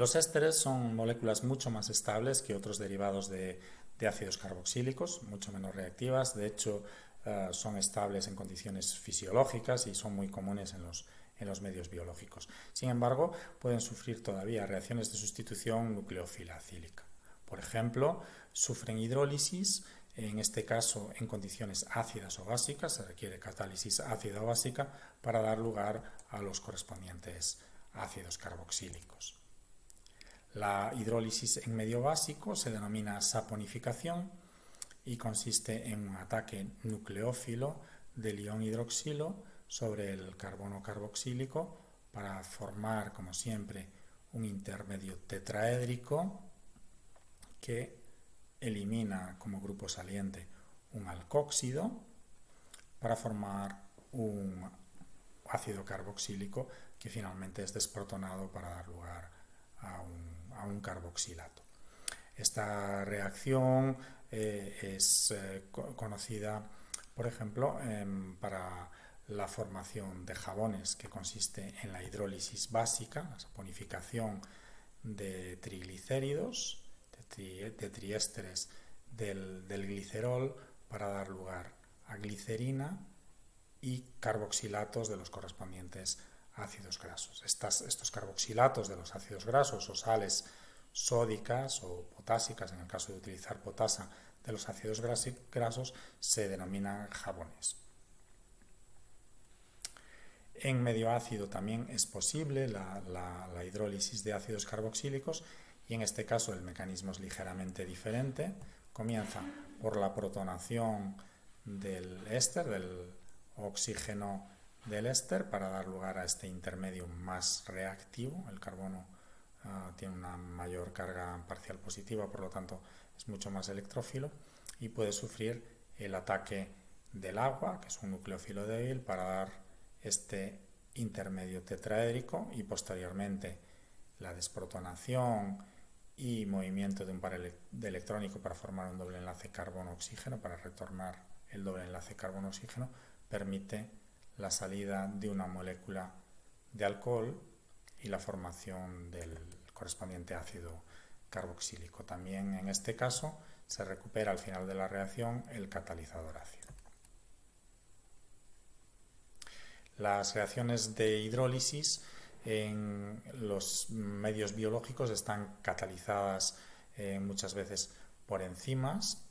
Los ésteres son moléculas mucho más estables que otros derivados de ácidos carboxílicos, mucho menos reactivas. De hecho, son estables en condiciones fisiológicas y son muy comunes en los medios biológicos. Sin embargo, pueden sufrir todavía reacciones de sustitución nucleófila acílica. Por ejemplo, sufren hidrólisis, en este caso en condiciones ácidas o básicas, se requiere catálisis ácida o básica para dar lugar a los correspondientes ácidos carboxílicos. La hidrólisis en medio básico se denomina saponificación y consiste en un ataque nucleófilo del ion hidroxilo sobre el carbono carboxílico para formar, como siempre, un intermedio tetraédrico que elimina como grupo saliente un alcóxido para formar un ácido carboxílico que finalmente es desprotonado para dar lugar a un carboxilato. Esta reacción es conocida, por ejemplo, para la formación de jabones, que consiste en la hidrólisis básica, la saponificación de triglicéridos, de triésteres del glicerol para dar lugar a glicerina y carboxilatos de los correspondientes ácidos grasos. Estos carboxilatos de los ácidos grasos o sales sódicas o potásicas, en el caso de utilizar potasa de los ácidos grasos, se denominan jabones. En medio ácido también es posible la hidrólisis de ácidos carboxílicos y en este caso el mecanismo es ligeramente diferente. Comienza por la protonación del éster, del oxígeno del éster, para dar lugar a este intermedio más reactivo. El carbono tiene una mayor carga parcial positiva, por lo tanto es mucho más electrófilo y puede sufrir el ataque del agua, que es un nucleófilo débil, para dar este intermedio tetraédrico y posteriormente la desprotonación y movimiento de un par electrónico para formar un doble enlace carbono-oxígeno, para retornar el doble enlace carbono-oxígeno, permite la salida de una molécula de alcohol y la formación del correspondiente ácido carboxílico. También en este caso se recupera al final de la reacción el catalizador ácido. Las reacciones de hidrólisis en los medios biológicos están catalizadas muchas veces por enzimas,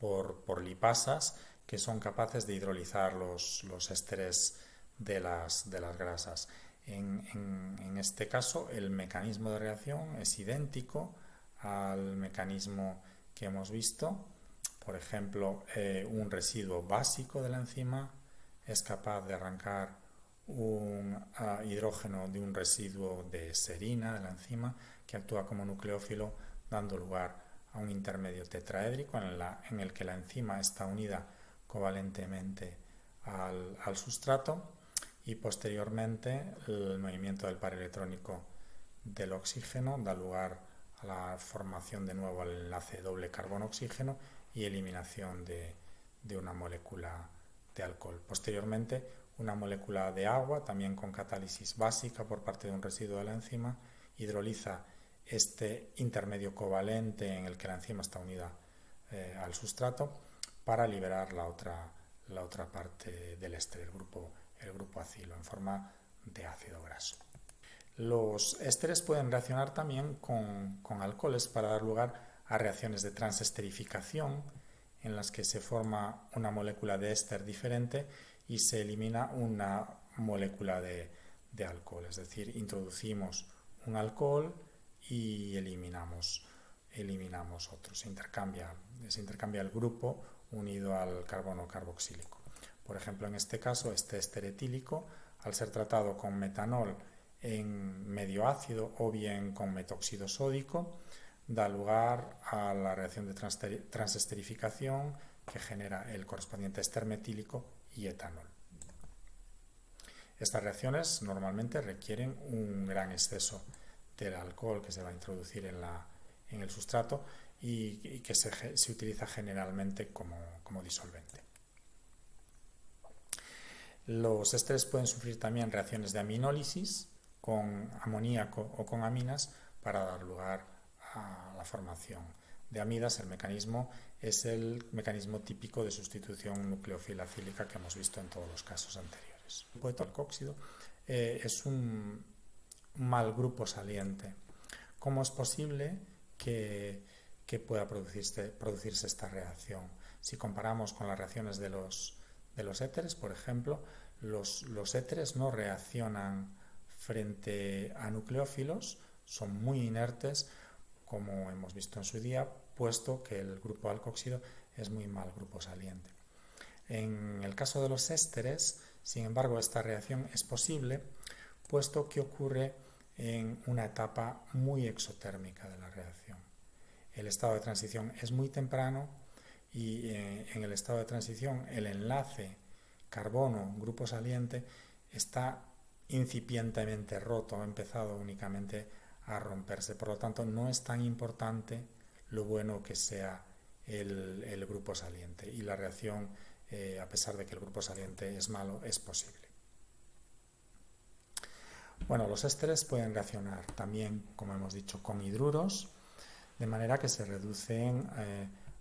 por lipasas, que son capaces de hidrolizar los ésteres de las grasas. En este caso, el mecanismo de reacción es idéntico al mecanismo que hemos visto. Por ejemplo, un residuo básico de la enzima es capaz de arrancar un hidrógeno de un residuo de serina de la enzima que actúa como nucleófilo, dando lugar a un intermedio tetraédrico en el que la enzima está unida covalentemente al sustrato y posteriormente el movimiento del par electrónico del oxígeno da lugar a la formación de nuevo del enlace doble carbono-oxígeno y eliminación de una molécula de alcohol. Posteriormente, una molécula de agua, también con catálisis básica por parte de un residuo de la enzima, hidroliza este intermedio covalente en el que la enzima está unida al sustrato para liberar la otra parte del éster, el grupo acilo, en forma de ácido graso. Los ésteres pueden reaccionar también con alcoholes para dar lugar a reacciones de transesterificación, en las que se forma una molécula de éster diferente y se elimina una molécula de alcohol, es decir, introducimos un alcohol y eliminamos otro, se intercambia el grupo unido al carbono carboxílico. Por ejemplo, en este caso, este éster etílico, al ser tratado con metanol en medio ácido o bien con metóxido sódico, da lugar a la reacción de transesterificación que genera el correspondiente éster metílico y etanol. Estas reacciones normalmente requieren un gran exceso del alcohol que se va a introducir en el sustrato y que se utiliza generalmente como disolvente. Los ésteres pueden sufrir también reacciones de aminólisis, con amoníaco o con aminas para dar lugar a la formación de amidas. El mecanismo es el mecanismo típico de sustitución nucleofilafílica que hemos visto en todos los casos anteriores. El grupo alcóxido es un mal grupo saliente. ¿Cómo es posible que pueda producirse esta reacción? Si comparamos con las reacciones de los éteres, por ejemplo, los éteres no reaccionan frente a nucleófilos, son muy inertes, como hemos visto en su día, puesto que el grupo alcóxido es muy mal grupo saliente. En el caso de los ésteres, sin embargo, esta reacción es posible, puesto que ocurre en una etapa muy exotérmica de la reacción. El estado de transición es muy temprano y en el estado de transición el enlace carbono-grupo saliente está incipientemente roto, ha empezado únicamente a romperse. Por lo tanto, no es tan importante lo bueno que sea el grupo saliente, y la reacción, a pesar de que el grupo saliente es malo, es posible. Bueno, los ésteres pueden reaccionar también, como hemos dicho, con hidruros, de manera que se reducen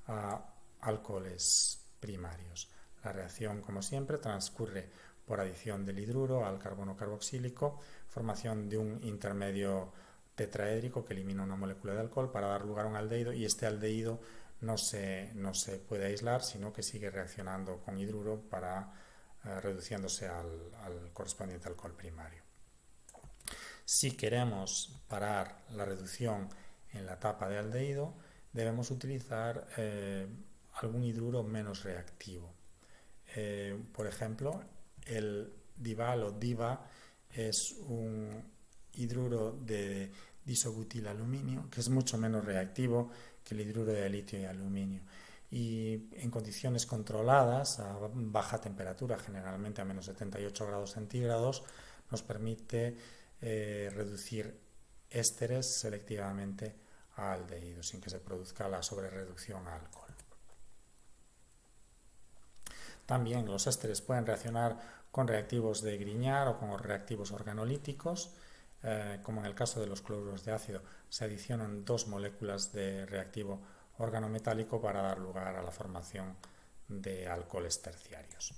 a alcoholes primarios. La reacción, como siempre, transcurre por adición del hidruro al carbono carboxílico, formación de un intermedio tetraédrico que elimina una molécula de alcohol para dar lugar a un aldehído, y este aldehído no se puede aislar, sino que sigue reaccionando con hidruro para reduciéndose al correspondiente alcohol primario. Si queremos parar la reducción en la etapa de aldehído, debemos utilizar algún hidruro menos reactivo. Por ejemplo, el dival o diva es un hidruro de disobutilaluminio que es mucho menos reactivo que el hidruro de litio y aluminio, y en condiciones controladas a baja temperatura, generalmente a menos 78 grados centígrados, nos permite reducir ésteres selectivamente a aldehídos sin que se produzca la sobrereducción a alcohol. También los ésteres pueden reaccionar con reactivos de Grignard o con reactivos organolíticos, como en el caso de los cloruros de ácido. Se adicionan 2 moléculas de reactivo organometálico para dar lugar a la formación de alcoholes terciarios.